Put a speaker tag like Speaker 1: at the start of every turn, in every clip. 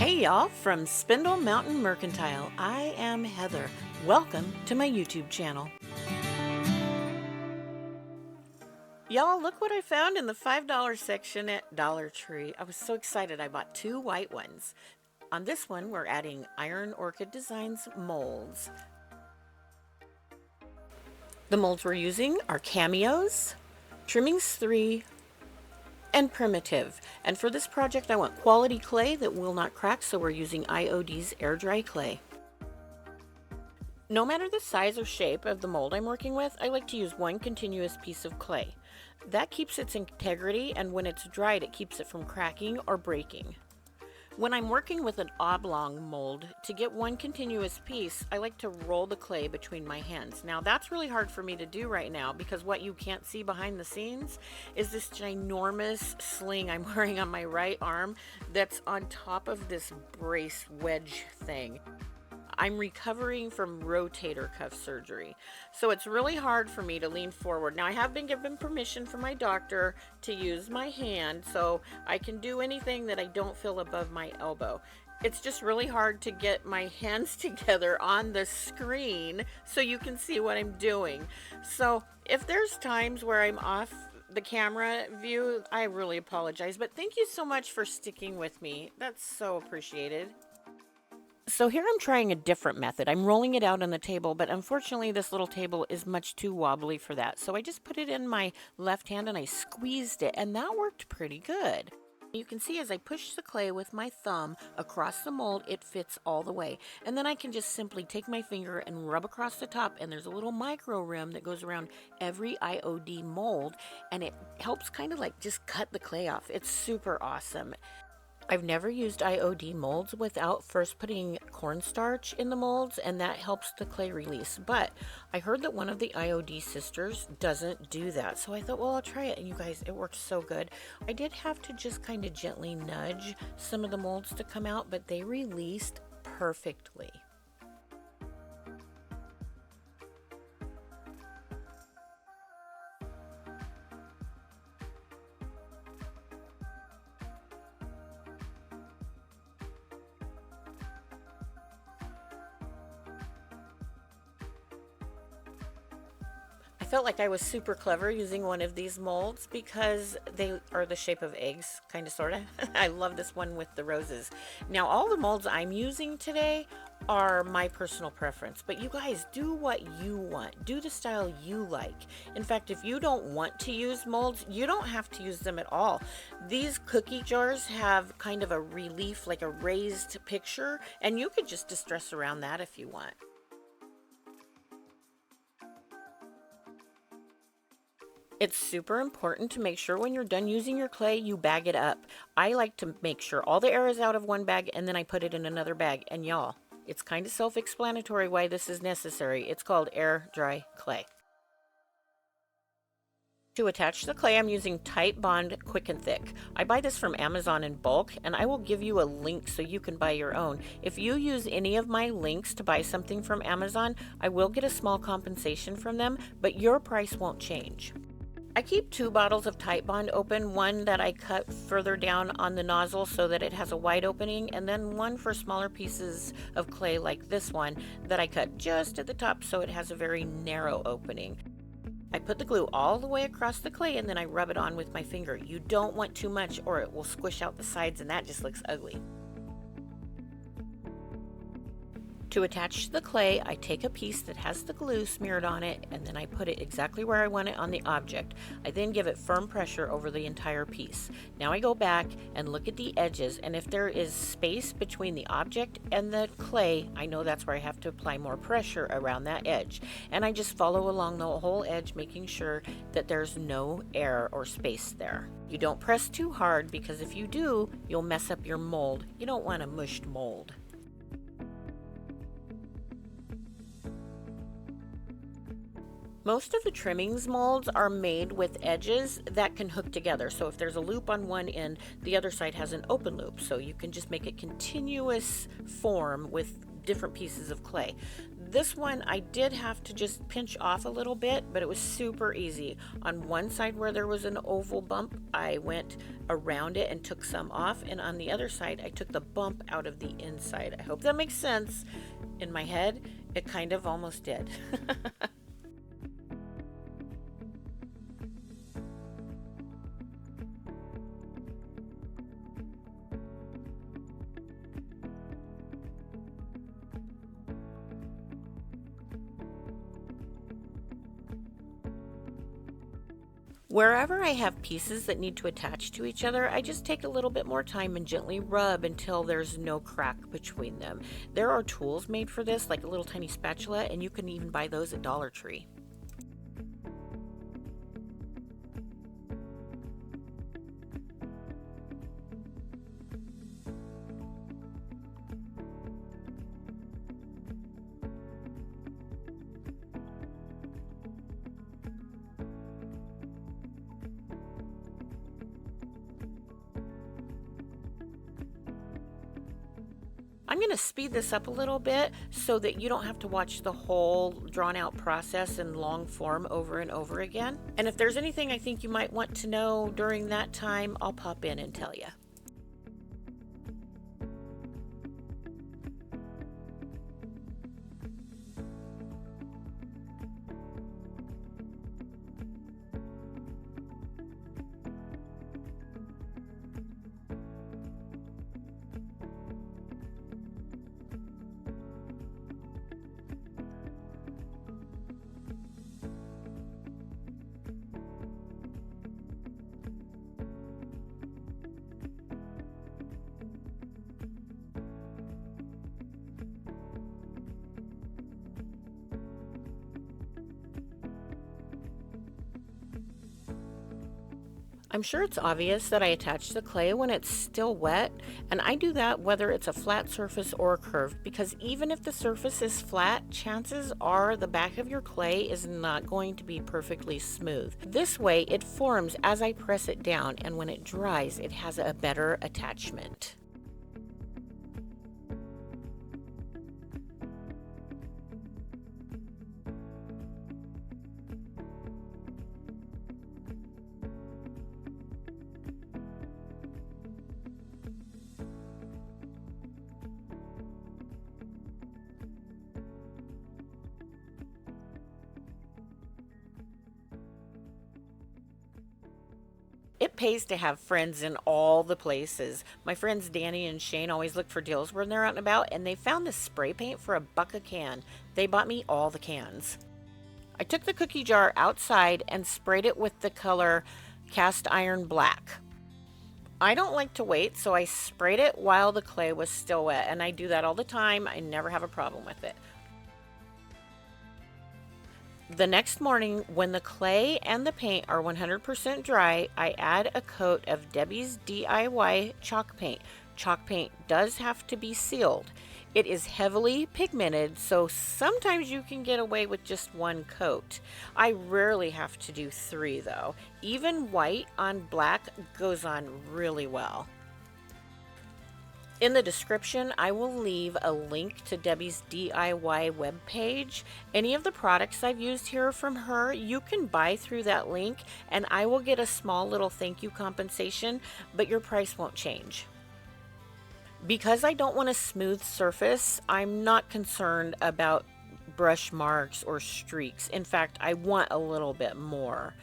Speaker 1: Hey y'all, from Spindle Mountain Mercantile, I am Heather. Welcome to my YouTube channel. Y'all, look what I found in the $5 section at Dollar Tree. I was so excited I bought two white ones. On this one, we're adding Iron Orchid Designs molds. The molds we're using are Cameos, Trimmings 3, and Primitive. And for this project I want quality clay that will not crack, so we're using IOD's air dry clay. No matter the size or shape of the mold I'm working with, I like to use one continuous piece of clay. That keeps its integrity, and when it's dried it keeps it from cracking or breaking. When I'm working with an oblong mold, to get one continuous piece, I like to roll the clay between my hands. Now that's really hard for me to do right now because what you can't see behind the scenes is this ginormous sling I'm wearing on my right arm that's on top of this brace wedge thing. I'm recovering from rotator cuff surgery, so it's really hard for me to lean forward. Now I have been given permission from my doctor to use my hand, so I can do anything that I don't feel above my elbow. It's just really hard to get my hands together on the screen so you can see what I'm doing. So if there's times where I'm off the camera view, I really apologize, but thank you so much for sticking with me. That's so appreciated. So here I'm trying a different method. I'm rolling it out on the table, but unfortunately this little table is much too wobbly for that. So I just put it in my left hand and I squeezed it, and that worked pretty good. You can see as I push the clay with my thumb across the mold, it fits all the way. And then I can just simply take my finger and rub across the top, and there's a little micro rim that goes around every IOD mold, and it helps kind of like just cut the clay off. It's super awesome. I've never used IOD molds without first putting cornstarch in the molds, and that helps the clay release. But I heard that one of the IOD sisters doesn't do that, so I thought, well, I'll try it. And you guys, it worked so good. I did have to just kind of gently nudge some of the molds to come out, but they released perfectly. I felt like I was super clever using one of these molds because they are the shape of eggs, kind of, sort of. I love this one with the roses. Now all the molds I'm using today are my personal preference, but you guys do what you want. Do the style you like. In fact, if you don't want to use molds, you don't have to use them at all. These cookie jars have kind of a relief, like a raised picture, and you could just distress around that if you want. It's super important to make sure when you're done using your clay, you bag it up. I like to make sure all the air is out of one bag and then I put it in another bag. And y'all, it's kind of self-explanatory why this is necessary. It's called air dry clay. To attach the clay, I'm using Titebond Quick and Thick. I buy this from Amazon in bulk, and I will give you a link so you can buy your own. If you use any of my links to buy something from Amazon, I will get a small compensation from them, but your price won't change. I keep two bottles of Titebond open, one that I cut further down on the nozzle so that it has a wide opening, and then one for smaller pieces of clay like this one that I cut just at the top so it has a very narrow opening. I put the glue all the way across the clay and then I rub it on with my finger. You don't want too much or it will squish out the sides and that just looks ugly. To attach the clay, I take a piece that has the glue smeared on it and then I put it exactly where I want it on the object. I then give it firm pressure over the entire piece. Now I go back and look at the edges, and if there is space between the object and the clay, I know that's where I have to apply more pressure around that edge. And I just follow along the whole edge, making sure that there's no air or space there. You don't press too hard because if you do, you'll mess up your mold. You don't want a mushed mold. Most of the trimmings molds are made with edges that can hook together. So if there's a loop on one end, the other side has an open loop. So you can just make a continuous form with different pieces of clay. This one I did have to just pinch off a little bit, but it was super easy. On one side where there was an oval bump, I went around it and took some off, and on the other side I took the bump out of the inside. I hope that makes sense. In my head, it kind of almost did. Wherever I have pieces that need to attach to each other, I just take a little bit more time and gently rub until there's no crack between them. There are tools made for this, like a little tiny spatula, and you can even buy those at Dollar Tree. I'm going to speed this up a little bit so that you don't have to watch the whole drawn out process in long form over and over again. And if there's anything I think you might want to know during that time, I'll pop in and tell you. I'm sure it's obvious that I attach the clay when it's still wet, and I do that whether it's a flat surface or curved, because even if the surface is flat, chances are the back of your clay is not going to be perfectly smooth. This way it forms as I press it down, and when it dries it has a better attachment. It pays to have friends in all the places. My friends Danny and Shane always look for deals when they're out and about, and they found this spray paint for $1 a can. They bought me all the cans. I took the cookie jar outside and sprayed it with the color cast iron black. I don't like to wait, so I sprayed it while the clay was still wet, and I do that all the time. I never have a problem with it. The next morning, when the clay and the paint are 100% dry, I add a coat of Debbie's DIY chalk paint. Chalk paint does have to be sealed. It is heavily pigmented, so sometimes you can get away with just one coat. I rarely have to do 3 though. Even white on black goes on really well. In the description, I will leave a link to Debbie's DIY webpage. Any of the products I've used here are from her. You can buy through that link, and I will get a small little thank you compensation, but your price won't change. Because I don't want a smooth surface, I'm not concerned about brush marks or streaks. In fact, I want a little bit more.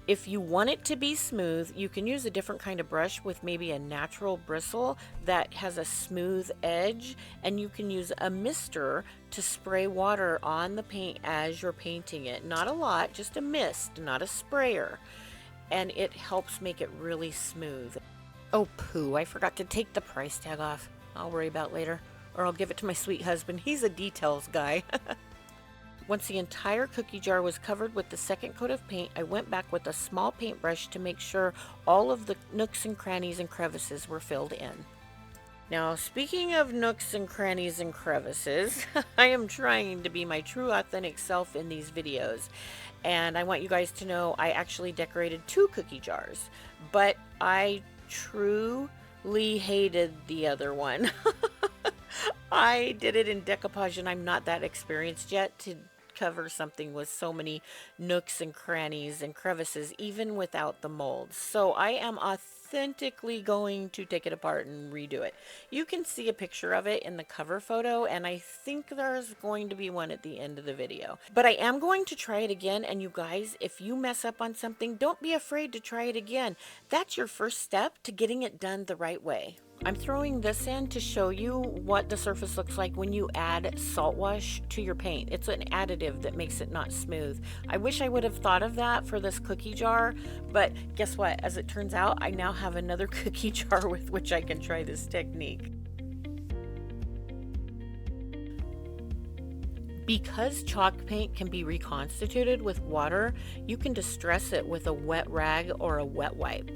Speaker 1: If you want it to be smooth, you can use a different kind of brush with maybe a natural bristle that has a smooth edge, and you can use a mister to spray water on the paint as you're painting it. Not a lot, just a mist, not a sprayer. And it helps make it really smooth. Oh pooh, I forgot to take the price tag off. I'll worry about it later, or I'll give it to my sweet husband. He's a details guy. Once the entire cookie jar was covered with the second coat of paint, I went back with a small paintbrush to make sure all of the nooks and crannies and crevices were filled in. Now, speaking of nooks and crannies and crevices, I am trying to be my true authentic self in these videos. And I want you guys to know I actually decorated 2 cookie jars, but I truly hated the other one. I did it in decoupage and I'm not that experienced yet to cover something with so many nooks and crannies and crevices, even without the molds. So I am authentically going to take it apart and redo it. You can see a picture of it in the cover photo, and I think there's going to be one at the end of the video. But I am going to try it again, and you guys, if you mess up on something, don't be afraid to try it again. That's your first step to getting it done the right way. I'm throwing this in to show you what the surface looks like when you add salt wash to your paint. It's an additive that makes it not smooth. I wish I would have thought of that for this cookie jar, but guess what? As it turns out, I now have another cookie jar with which I can try this technique. Because chalk paint can be reconstituted with water, you can distress it with a wet rag or a wet wipe.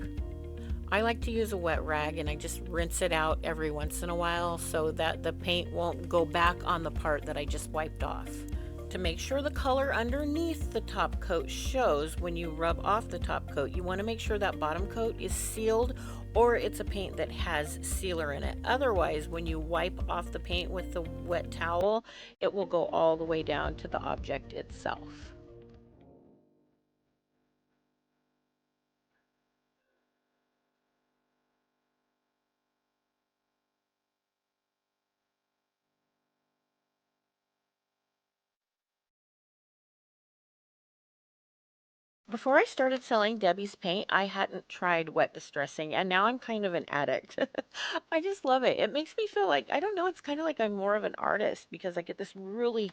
Speaker 1: I like to use a wet rag and I just rinse it out every once in a while so that the paint won't go back on the part that I just wiped off. To make sure the color underneath the top coat shows when you rub off the top coat, you want to make sure that bottom coat is sealed or it's a paint that has sealer in it. Otherwise, when you wipe off the paint with the wet towel, it will go all the way down to the object itself. Before I started selling Debbie's paint, I hadn't tried wet distressing, and now I'm kind of an addict. I just love it. It makes me feel like, I don't know, it's kind of like I'm more of an artist because I get this really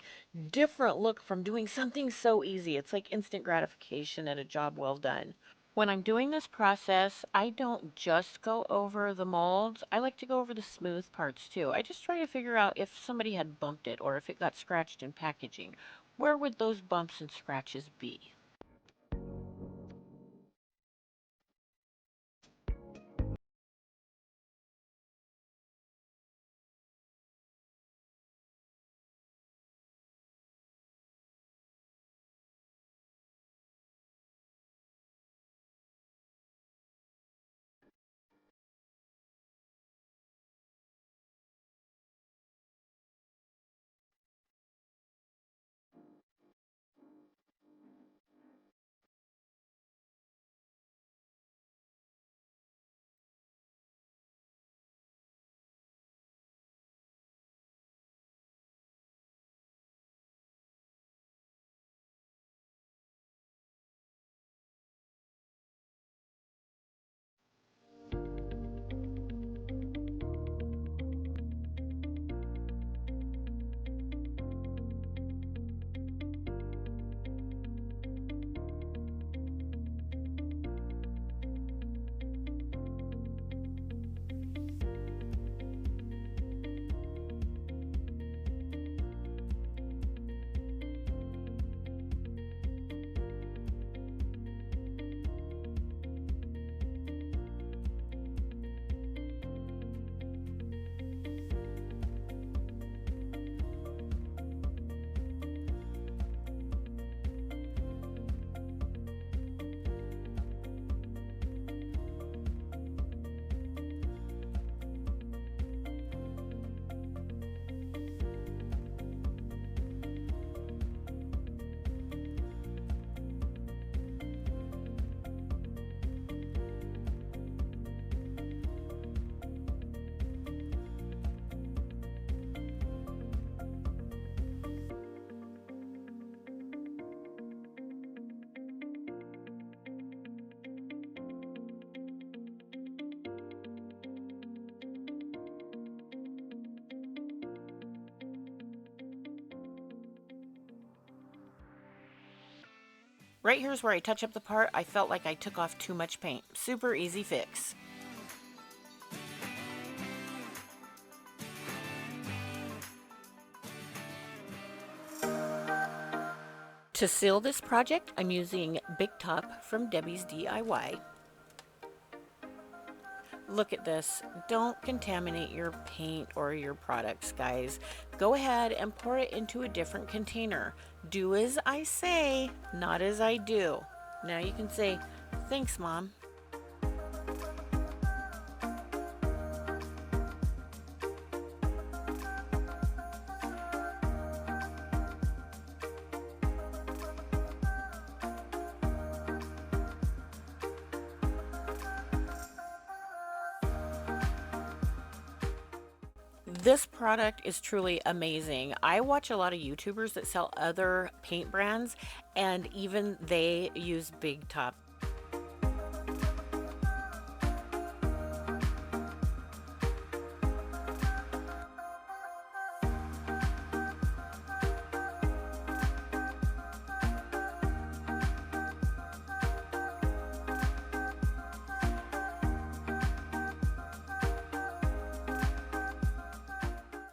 Speaker 1: different look from doing something so easy. It's like instant gratification and a job well done. When I'm doing this process, I don't just go over the molds. I like to go over the smooth parts too. I just try to figure out if somebody had bumped it or if it got scratched in packaging. Where would those bumps and scratches be? Right here's where I touch up the part I felt like I took off too much paint. Super easy fix. To seal this project, I'm using Big Top from Debbie's DIY. Look at this. Don't contaminate your paint or your products, guys. Go ahead and pour it into a different container. Do as I say, not as I do. Now you can say, thanks, Mom. This product is truly amazing. I watch a lot of YouTubers that sell other paint brands, and even they use Big Top.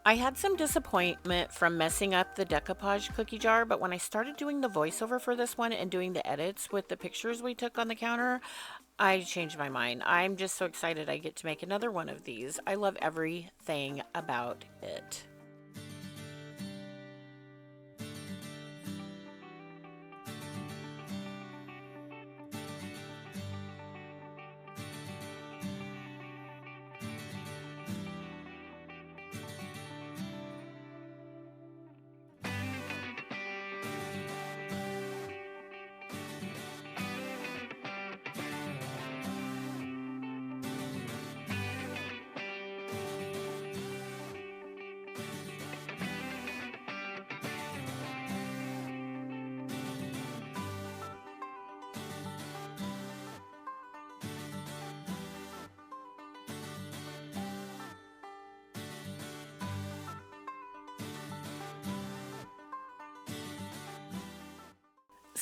Speaker 1: I had some disappointment from messing up the decoupage cookie jar, but when I started doing the voiceover for this one and doing the edits with the pictures we took on the counter, I changed my mind. I'm just so excited I get to make another one of these. I love everything about it.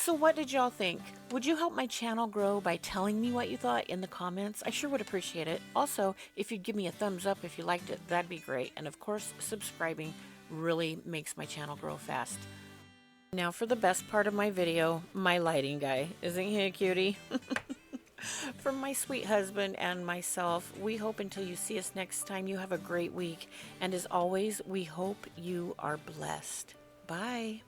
Speaker 1: So what did y'all think? Would you help my channel grow by telling me what you thought in the comments? I sure would appreciate it. Also, if you'd give me a thumbs up if you liked it, that'd be great. And of course, subscribing really makes my channel grow fast. Now for the best part of my video, my lighting guy. Isn't he a cutie? From my sweet husband and myself, we hope until you see us next time, you have a great week. And as always, we hope you are blessed. Bye.